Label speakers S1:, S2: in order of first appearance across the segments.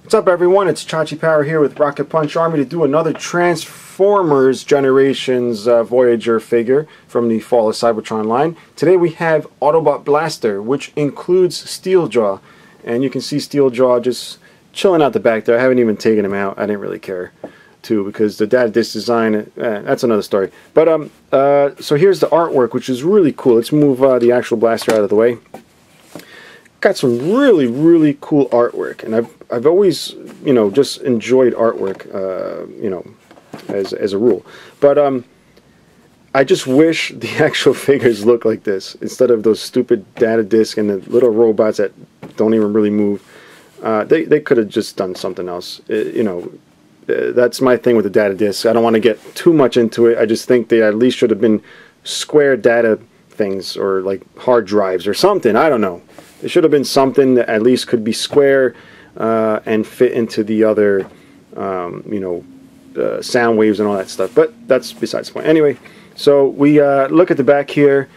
S1: What's up, everyone? It's Chachi Power here with Rocket Punch Army to do another Transformers Generations Voyager figure from the Fall of Cybertron line. Today we have Autobot Blaster, which includes Steeljaw. And you can see Steeljaw just chilling out the back there. I haven't even taken him out. I didn't really care to, because the data disc design, that's another story. But so here's the artwork, which is really cool. Let's move the actual blaster out of the way. Got some really cool artwork, and I've always, you know, just enjoyed artwork, you know, as a rule. But I just wish the actual figures look like this instead of those stupid data disc and the little robots that don't even really move. They could have just done something else. You know, that's my thing with the data disc. I don't want to get too much into it. I just think they at least should have been square data things, or like hard drives or something. I don't know. It should have been something that at least could be square and fit into the other, you know, sound waves and all that stuff. But that's besides the point. Anyway, so we look at the back here,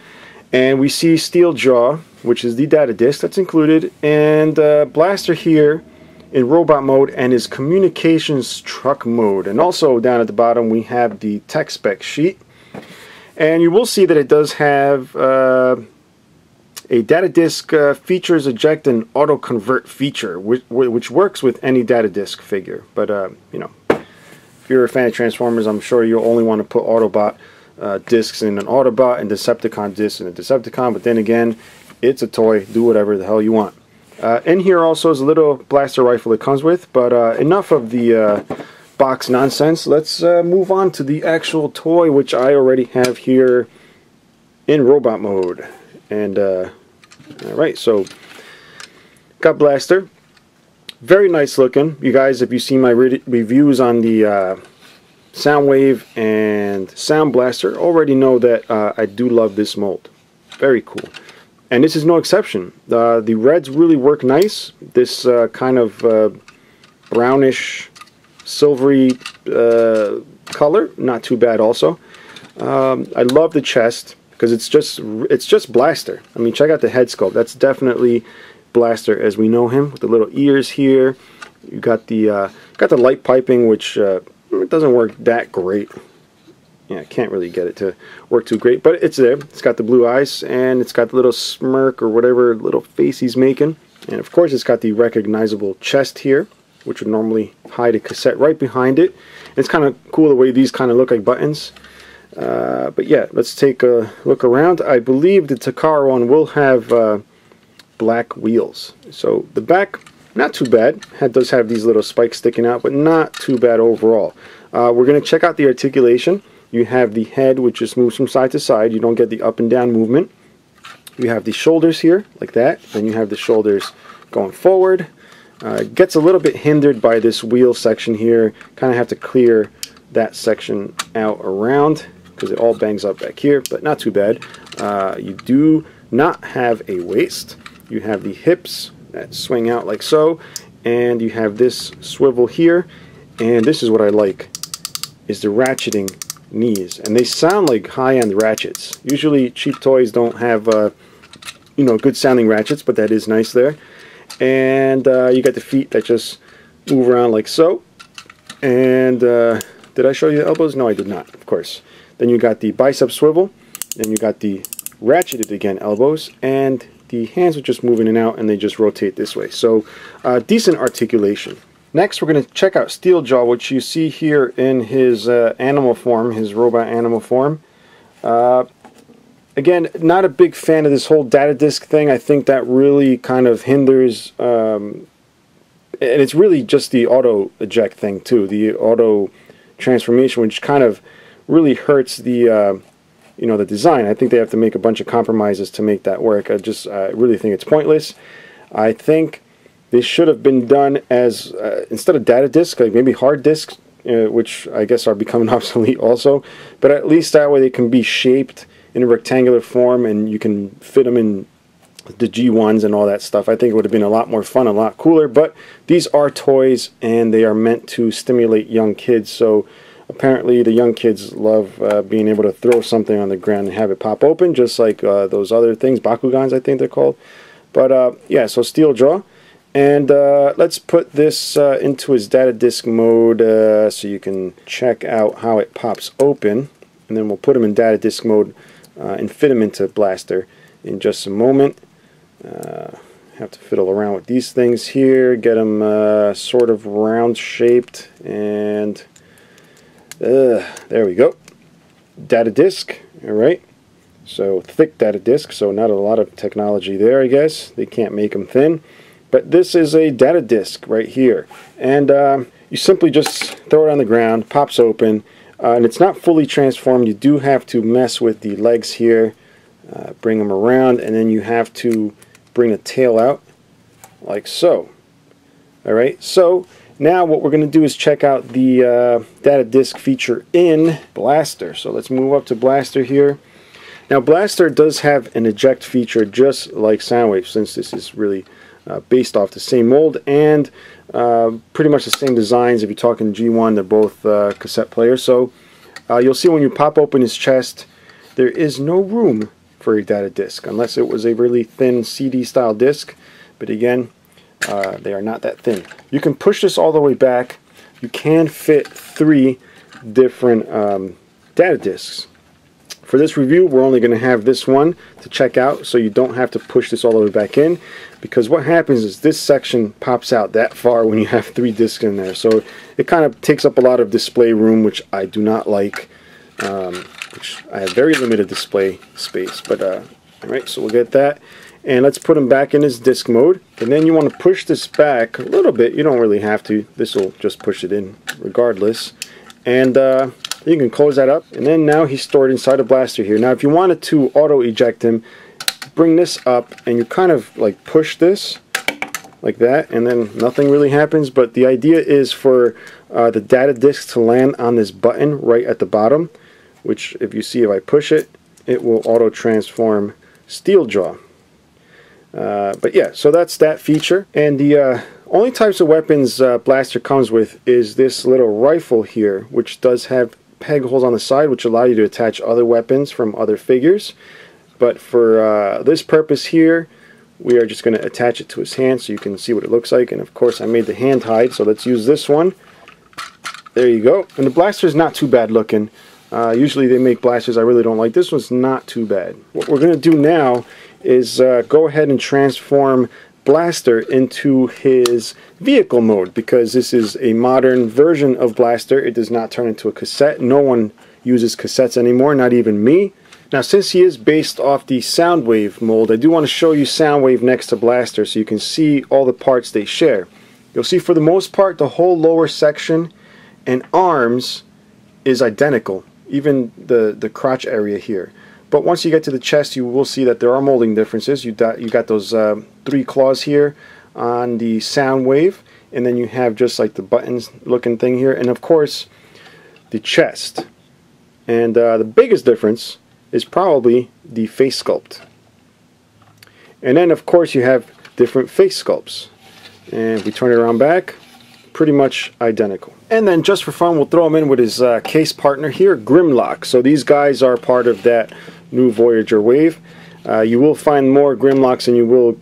S1: and we see Steeljaw, which is the data disc that's included, and Blaster here in robot mode and his communications truck mode. And also down at the bottom we have the tech spec sheet. And you will see that it does have a data disk features eject and auto convert feature, which works with any data disk figure. But you know, if you're a fan of Transformers, I'm sure you'll only want to put Autobot discs in an Autobot and Decepticon discs in a Decepticon. But then again, it's a toy. Do whatever the hell you want. In here also is a little blaster rifle it comes with. But enough of the box nonsense. Let's move on to the actual toy, which I already have here in robot mode. And alright, so got Blaster. Very nice looking. You guys, if you see my reviews on the Soundwave and Sound Blaster, already know that I do love this mold. Very cool. And this is no exception. The reds really work nice. This kind of brownish, silvery color, not too bad also. I love the chest, because it's just Blaster. I mean, check out the head sculpt. That's definitely Blaster as we know him, with the little ears here. You got the light piping, which it doesn't work that great. Yeah, I can't really get it to work too great, but it's there. It's got the blue eyes, and it's got the little smirk or whatever little face he's making. And of course, it's got the recognizable chest here, which would normally hide a cassette right behind it. And it's kind of cool the way these kind of look like buttons. But yeah, let's take a look around. I believe the Takara one will have black wheels. So the back, not too bad. It does have these little spikes sticking out, but not too bad overall. We're going to check out the articulation. You have the head, which just moves from side to side. You don't get the up and down movement. You have the shoulders here, like that. Then you have the shoulders going forward. It gets a little bit hindered by this wheel section here. Kind of have to clear that section out around, because it all bangs up back here, but not too bad. You do not have a waist. You have the hips that swing out like so, and you have this swivel here, and this is what I like, is the ratcheting knees, and they sound like high-end ratchets. Usually cheap toys don't have you know, good sounding ratchets, but that is nice there. And you got the feet that just move around like so. And did I show you the elbows? No, I did not, of course. Then you got the bicep swivel, then you got the ratcheted again elbows, and the hands are just moving in and out, and they just rotate this way. So decent articulation. Next, we're going to check out Steeljaw, which you see here in his animal form, his robot animal form. Again, not a big fan of this whole data disc thing. I think that really kind of hinders, and it's really just the auto eject thing too, the auto transformation, which kind of really hurts the you know, the design. I think they have to make a bunch of compromises to make that work. I really think it's pointless. I think they should have been done as instead of data disc, like maybe hard discs, which I guess are becoming obsolete also. But at least that way they can be shaped in a rectangular form, and you can fit them in the G1s and all that stuff. I think it would have been a lot more fun, a lot cooler. But these are toys, and they are meant to stimulate young kids. So apparently the young kids love being able to throw something on the ground and have it pop open, just like those other things, Bakugans I think they're called. But yeah, so Steeljaw. And let's put this into his data disk mode so you can check out how it pops open. And then we'll put him in data disk mode and fit him into Blaster in just a moment. Have to fiddle around with these things here, get them sort of round shaped, and there we go. Data disk, alright. So thick data disk, so not a lot of technology there, I guess. They can't make them thin. But this is a data disk right here. And you simply just throw it on the ground, pops open, and it's not fully transformed. You do have to mess with the legs here, bring them around, and then you have to bring the tail out like so. Alright, so now what we're going to do is check out the data disk feature in Blaster. So let's move up to Blaster here. Now Blaster does have an eject feature just like Soundwave, since this is really based off the same mold and pretty much the same designs. If you're talking G1, they're both cassette players. So you'll see when you pop open his chest, there is no room for a data disk unless it was a really thin CD style disc. But again, they are not that thin. You can push this all the way back. You can fit 3 different data disks. For this review, we're only going to have this one to check out, so you don't have to push this all the way back in, because what happens is this section pops out that far when you have 3 discs in there. So it kind of takes up a lot of display room, which I do not like, which I have very limited display space. But alright, so we'll get that. And let's put him back in his disk mode. And then you want to push this back a little bit. You don't really have to. This will just push it in regardless. And you can close that up. And then now he's stored inside a Blaster here. Now if you wanted to auto eject him, bring this up and you kind of like push this like that, and then nothing really happens. But the idea is for the data disk to land on this button right at the bottom, which if you see, if I push it, it will auto transform steel jaw. But yeah, so that's that feature. And the only types of weapons Blaster comes with is this little rifle here, which does have peg holes on the side, which allow you to attach other weapons from other figures. But for this purpose here, we are just going to attach it to his hand so you can see what it looks like. And of course I made the hand hide, so let's use this one. There you go. And the Blaster is not too bad looking. Usually they make blasters I really don't like. This one's not too bad. What we're going to do now is go ahead and transform Blaster into his vehicle mode, because this is a modern version of Blaster. It does not turn into a cassette. No one uses cassettes anymore, not even me. Now since he is based off the Soundwave mold, I do want to show you Soundwave next to Blaster so you can see all the parts they share. You'll see for the most part the whole lower section and arms is identical, even the crotch area here. But once you get to the chest, you will see that there are molding differences. You got those 3 claws here on the Soundwave, and then you have just like the buttons looking thing here, and of course the chest. And the biggest difference is probably the face sculpt. And then of course you have different face sculpts. And if we turn it around back, pretty much identical. And then just for fun, we'll throw him in with his case partner here, Grimlock. So these guys are part of that new Voyager wave. You will find more Grimlocks than you will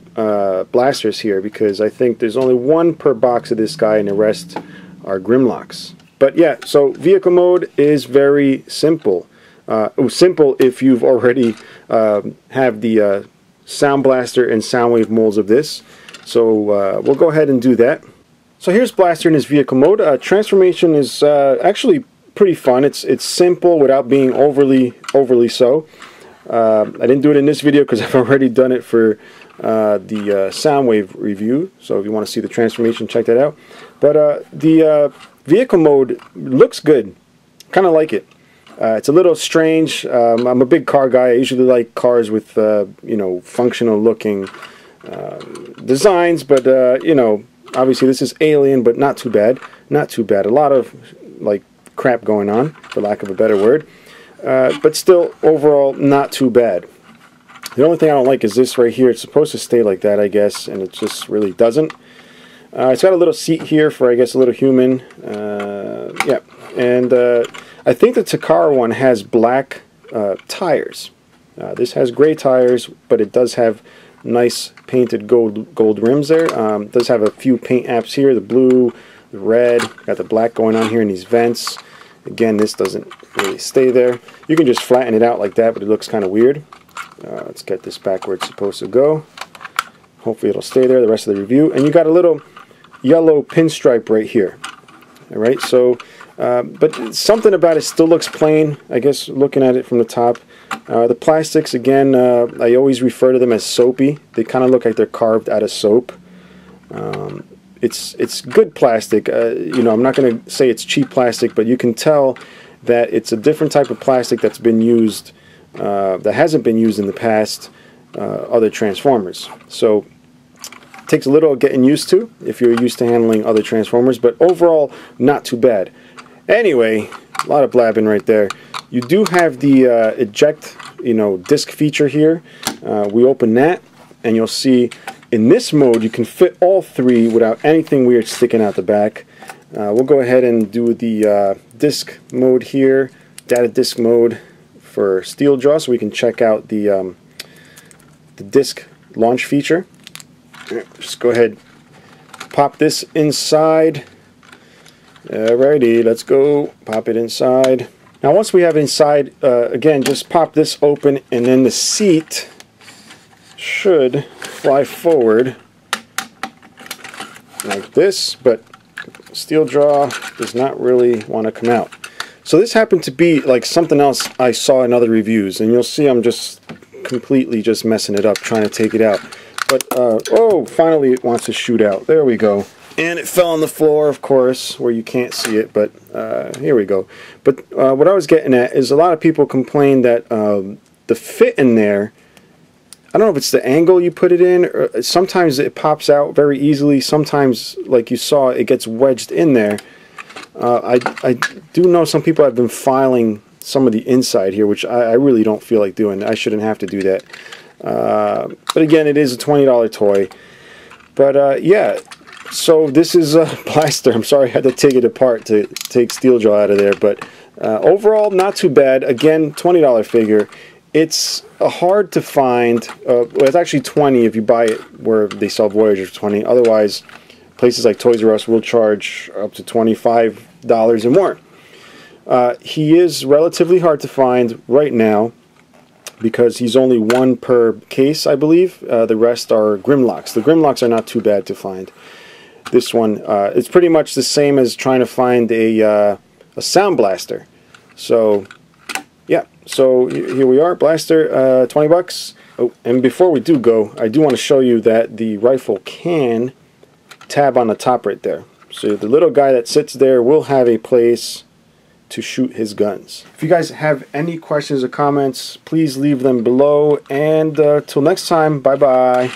S1: Blasters here, because I think there's only 1 per box of this guy and the rest are Grimlocks. But yeah, so vehicle mode is very simple. Simple if you've already have the Sound Blaster and Soundwave molds of this. So we'll go ahead and do that. So here's Blaster in his vehicle mode. Transformation is actually pretty fun. It's simple without being overly so. I didn't do it in this video because I've already done it for the Soundwave review. So if you want to see the transformation, check that out. But the vehicle mode looks good. Kind of like it. It's a little strange. I'm a big car guy. I usually like cars with you know, functional looking designs. But you know, obviously this is alien, but not too bad. Not too bad. A lot of like crap going on, for lack of a better word. But still, overall, not too bad. The only thing I don't like is this right here. It's supposed to stay like that, I guess, and it just really doesn't. It's got a little seat here for, I guess, a little human. Yeah, and I think the Takara one has black tires. This has gray tires, but it does have Nice painted gold rims there. Does have a few paint apps here, the blue, the red, got the black going on here in these vents. Again, this doesn't really stay there. You can just flatten it out like that, but it looks kind of weird. Let's get this back where it's supposed to go. Hopefully it'll stay there the rest of the review. And you got a little yellow pinstripe right here. Alright, so, but something about it still looks plain, I guess, looking at it from the top. The plastics, again, I always refer to them as soapy. They kind of look like they're carved out of soap. It's good plastic. You know, I'm not going to say it's cheap plastic, but you can tell that it's a different type of plastic that's been used, that hasn't been used in the past other Transformers. So it takes a little getting used to if you're used to handling other Transformers, but overall not too bad. Anyway, a lot of blabbing right there. You do have the eject, you know, disc feature here. We open that, and you'll see in this mode you can fit all three without anything weird sticking out the back. We'll go ahead and do the disc mode here, data disc mode for Steel Jaw, so we can check out the disc launch feature. Just go ahead, pop this inside. Alrighty, let's go. Pop it inside. Now once we have it inside, again, just pop this open, and then the seat should fly forward like this, but Steel Jaw does not really want to come out. So this happened to be like something else I saw in other reviews, and you'll see I'm just completely just messing it up trying to take it out. But oh, finally it wants to shoot out. There we go. And it fell on the floor, of course, where you can't see it, but here we go. But what I was getting at is a lot of people complain that the fit in there, I don't know if it's the angle you put it in, or sometimes it pops out very easily, sometimes, like you saw, it gets wedged in there. I do know some people have been filing some of the inside here, which I really don't feel like doing. I shouldn't have to do that. But again, it is a $20 toy. But yeah. So this is a Blaster. I'm sorry I had to take it apart to take Steel Jaw out of there, but overall not too bad. Again, $20 figure. It's hard to find. Well, it's actually $20 if you buy it where they sell Voyager for $20. Otherwise, places like Toys R Us will charge up to $25 and more. He is relatively hard to find right now because he's only one per case, I believe. The rest are Grimlocks. The Grimlocks are not too bad to find. This one, it's pretty much the same as trying to find a Sound Blaster. So, yeah. So here we are, Blaster, 20 bucks. Oh, and before we do go, I do want to show you that the rifle can tab on the top right there. So the little guy that sits there will have a place to shoot his guns. If you guys have any questions or comments, please leave them below. And till next time, bye-bye.